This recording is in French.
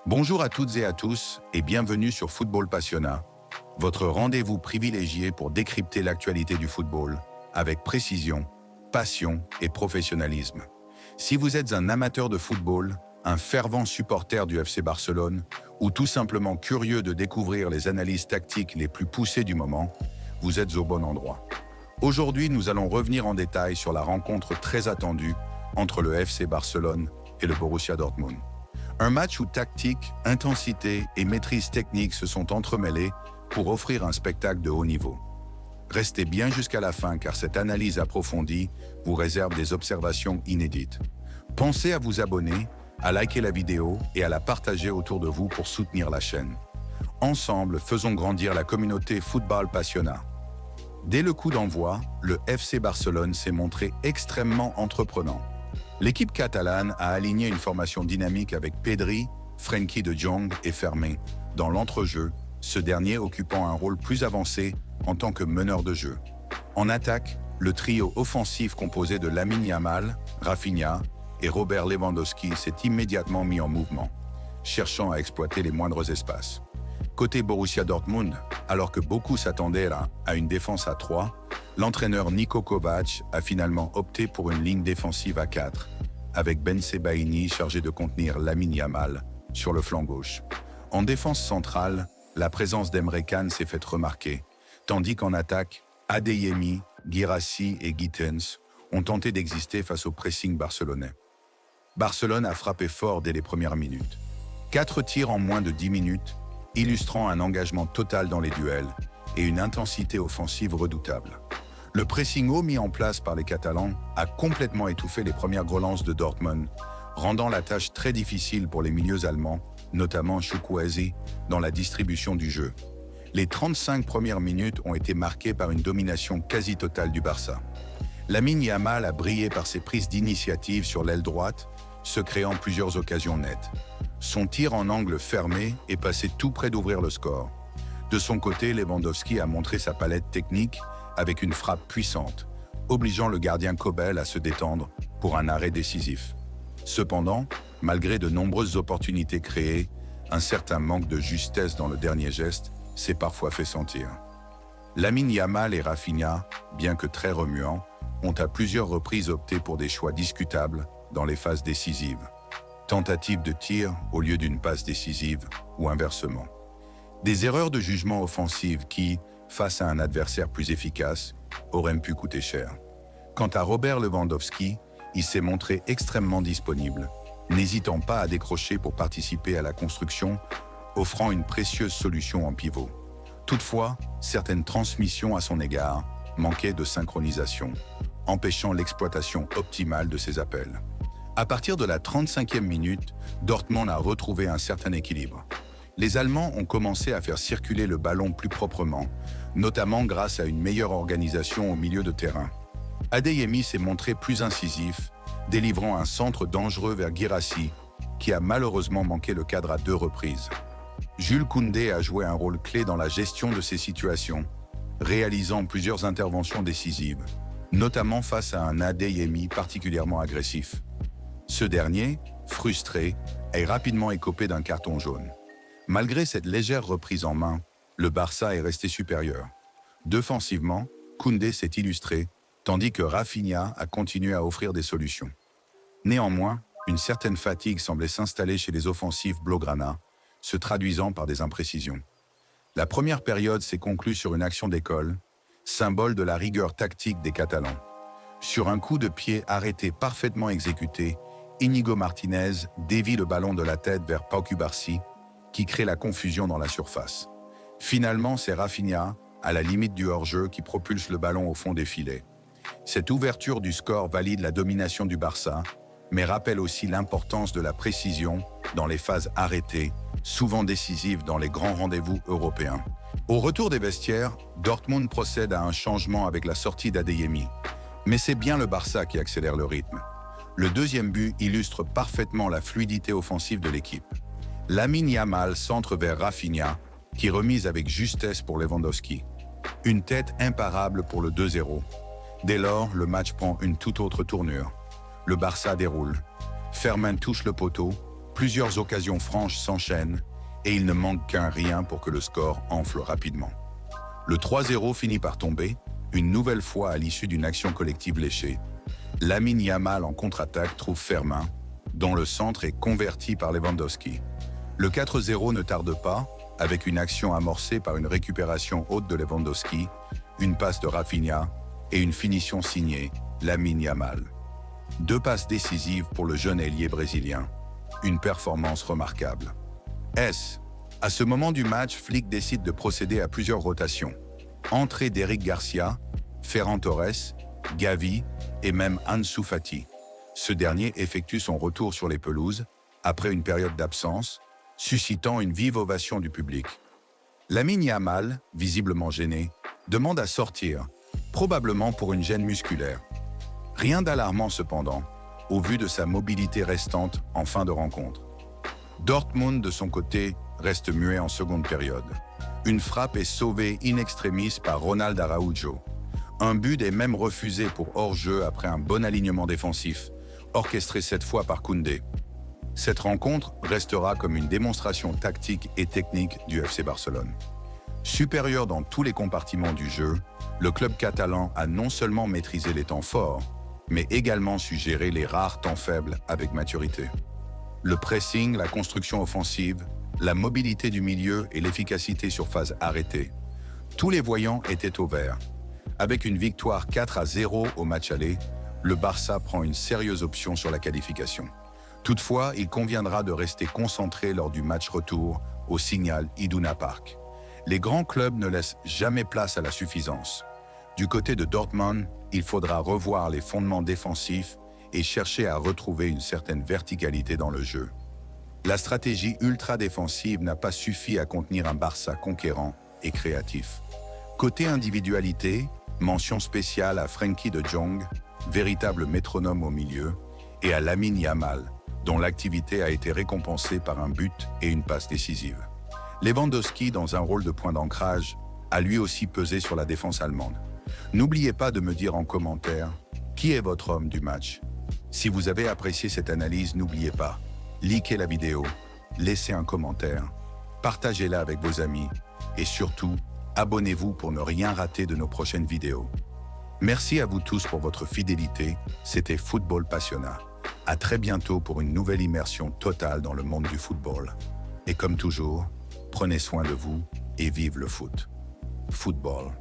Bonjour à toutes et à tous et bienvenue sur Football Passionna, votre rendez-vous privilégié pour décrypter l'actualité du football avec précision, passion et professionnalisme. Si vous êtes un amateur de football, un fervent supporter du FC Barcelone ou tout simplement curieux de découvrir les analyses tactiques les plus poussées du moment, vous êtes au bon endroit. Aujourd'hui, nous allons revenir en détail sur la rencontre très attendue entre le FC Barcelone et le Borussia Dortmund. Un match où tactique, intensité et maîtrise technique se sont entremêlés pour offrir un spectacle de haut niveau. Restez bien jusqu'à la fin car cette analyse approfondie vous réserve des observations inédites. Pensez à vous abonner, à liker la vidéo et à la partager autour de vous pour soutenir la chaîne. Ensemble, faisons grandir la communauté Football Passionna. Dès le coup d'envoi, le FC Barcelone s'est montré extrêmement entreprenant. L'équipe catalane a aligné une formation dynamique avec Pedri, Frenkie de Jong et Fermin dans l'entrejeu, ce dernier occupant un rôle plus avancé en tant que meneur de jeu. En attaque, le trio offensif composé de Lamine Yamal, Rafinha et Robert Lewandowski s'est immédiatement mis en mouvement, cherchant à exploiter les moindres espaces. Côté Borussia Dortmund, alors que beaucoup s'attendaient à une défense à 3, l'entraîneur Niko Kovac a finalement opté pour une ligne défensive à 4, avec Ben Sebaini chargé de contenir Lamine Yamal sur le flanc gauche. En défense centrale, la présence d'Emre Can s'est faite remarquer, tandis qu'en attaque, Adeyemi, Guirassy et Gittens ont tenté d'exister face au pressing barcelonais. Barcelone a frappé fort dès les premières minutes. 4 tirs en moins de 10 minutes, illustrant un engagement total dans les duels et une intensité offensive redoutable. Le pressing haut mis en place par les Catalans a complètement étouffé les premières relances de Dortmund, rendant la tâche très difficile pour les milieux allemands, notamment Chukwueze, dans la distribution du jeu. Les 35 premières minutes ont été marquées par une domination quasi totale du Barça. Lamine Yamal a brillé par ses prises d'initiative sur l'aile droite, se créant plusieurs occasions nettes. Son tir en angle fermé est passé tout près d'ouvrir le score. De son côté, Lewandowski a montré sa palette technique avec une frappe puissante, obligeant le gardien Kobel à se détendre pour un arrêt décisif. Cependant, malgré de nombreuses opportunités créées, un certain manque de justesse dans le dernier geste s'est parfois fait sentir. Lamine Yamal et Rafinha, bien que très remuants, ont à plusieurs reprises opté pour des choix discutables dans les phases décisives. Tentative de tir au lieu d'une passe décisive ou inversement. Des erreurs de jugement offensive qui, face à un adversaire plus efficace, auraient pu coûter cher. Quant à Robert Lewandowski, il s'est montré extrêmement disponible, n'hésitant pas à décrocher pour participer à la construction, offrant une précieuse solution en pivot. Toutefois, certaines transmissions à son égard manquaient de synchronisation, empêchant l'exploitation optimale de ses appels. À partir de la 35e minute, Dortmund a retrouvé un certain équilibre. Les Allemands ont commencé à faire circuler le ballon plus proprement, notamment grâce à une meilleure organisation au milieu de terrain. Adeyemi s'est montré plus incisif, délivrant un centre dangereux vers Guirassy, qui a malheureusement manqué le cadre à 2 reprises. Jules Koundé a joué un rôle clé dans la gestion de ces situations, réalisant plusieurs interventions décisives, notamment face à un Adeyemi particulièrement agressif. Ce dernier, frustré, est rapidement écopé d'un carton jaune. Malgré cette légère reprise en main, le Barça est resté supérieur. Défensivement, Koundé s'est illustré, tandis que Rafinha a continué à offrir des solutions. Néanmoins, une certaine fatigue semblait s'installer chez les offensifs blaugrana, se traduisant par des imprécisions. La première période s'est conclue sur une action d'école, symbole de la rigueur tactique des Catalans. Sur un coup de pied arrêté parfaitement exécuté, Íñigo Martínez dévie le ballon de la tête vers Pau Cubarsí, qui crée la confusion dans la surface. Finalement, c'est Rafinha, à la limite du hors-jeu, qui propulse le ballon au fond des filets. Cette ouverture du score valide la domination du Barça, mais rappelle aussi l'importance de la précision dans les phases arrêtées, souvent décisives dans les grands rendez-vous européens. Au retour des vestiaires, Dortmund procède à un changement avec la sortie d'Adeyemi. Mais c'est bien le Barça qui accélère le rythme. Le deuxième but illustre parfaitement la fluidité offensive de l'équipe. Lamine Yamal centre vers Rafinha, qui remise avec justesse pour Lewandowski. Une tête imparable pour le 2-0. Dès lors, le match prend une toute autre tournure. Le Barça déroule. Fermin touche le poteau, Plusieurs occasions franches s'enchaînent et il ne manque qu'un rien pour que le score enfle rapidement. Le 3-0 finit par tomber, une nouvelle fois à l'issue d'une action collective léchée. Lamine Yamal en contre-attaque trouve Fermin, dont le centre est converti par Lewandowski. Le 4-0 ne tarde pas, avec une action amorcée par une récupération haute de Lewandowski, une passe de Rafinha et une finition signée Lamine Yamal. 2 passes décisives pour le jeune ailier brésilien. Une performance remarquable. À ce moment du match, Flick décide de procéder à plusieurs rotations. Entrée d'Eric Garcia, Ferran Torres, Gavi et même Ansu Fati. Ce dernier effectue son retour sur les pelouses après une période d'absence, suscitant une vive ovation du public. Lamine Yamal, visiblement gêné, demande à sortir, probablement pour une gêne musculaire. Rien d'alarmant cependant, au vu de sa mobilité restante en fin de rencontre. Dortmund, de son côté, reste muet en seconde période. Une frappe est sauvée in extremis par Ronald Araujo. Un but est même refusé pour hors-jeu après un bon alignement défensif, orchestré cette fois par Koundé. Cette rencontre restera comme une démonstration tactique et technique du FC Barcelone. Supérieur dans tous les compartiments du jeu, le club catalan a non seulement maîtrisé les temps forts, mais également su gérer les rares temps faibles avec maturité. Le pressing, la construction offensive, la mobilité du milieu et l'efficacité sur phase arrêtée. Tous les voyants étaient au vert. Avec une victoire 4-0 au match aller, le Barça prend une sérieuse option sur la qualification. Toutefois, il conviendra de rester concentré lors du match retour au Signal Iduna Park. Les grands clubs ne laissent jamais place à la suffisance. Du côté de Dortmund, il faudra revoir les fondements défensifs et chercher à retrouver une certaine verticalité dans le jeu. La stratégie ultra-défensive n'a pas suffi à contenir un Barça conquérant et créatif. Côté individualité, mention spéciale à Frenkie de Jong, véritable métronome au milieu, et à Lamine Yamal, dont l'activité a été récompensée par un but et une passe décisive. Lewandowski, dans un rôle de point d'ancrage, a lui aussi pesé sur la défense allemande. N'oubliez pas de me dire en commentaire qui est votre homme du match. Si vous avez apprécié cette analyse, n'oubliez pas, likez la vidéo, laissez un commentaire, partagez-la avec vos amis et surtout, abonnez-vous pour ne rien rater de nos prochaines vidéos. Merci à vous tous pour votre fidélité, c'était Football Passionnat. À très bientôt pour une nouvelle immersion totale dans le monde du football. Et comme toujours, prenez soin de vous et vive le foot. Football.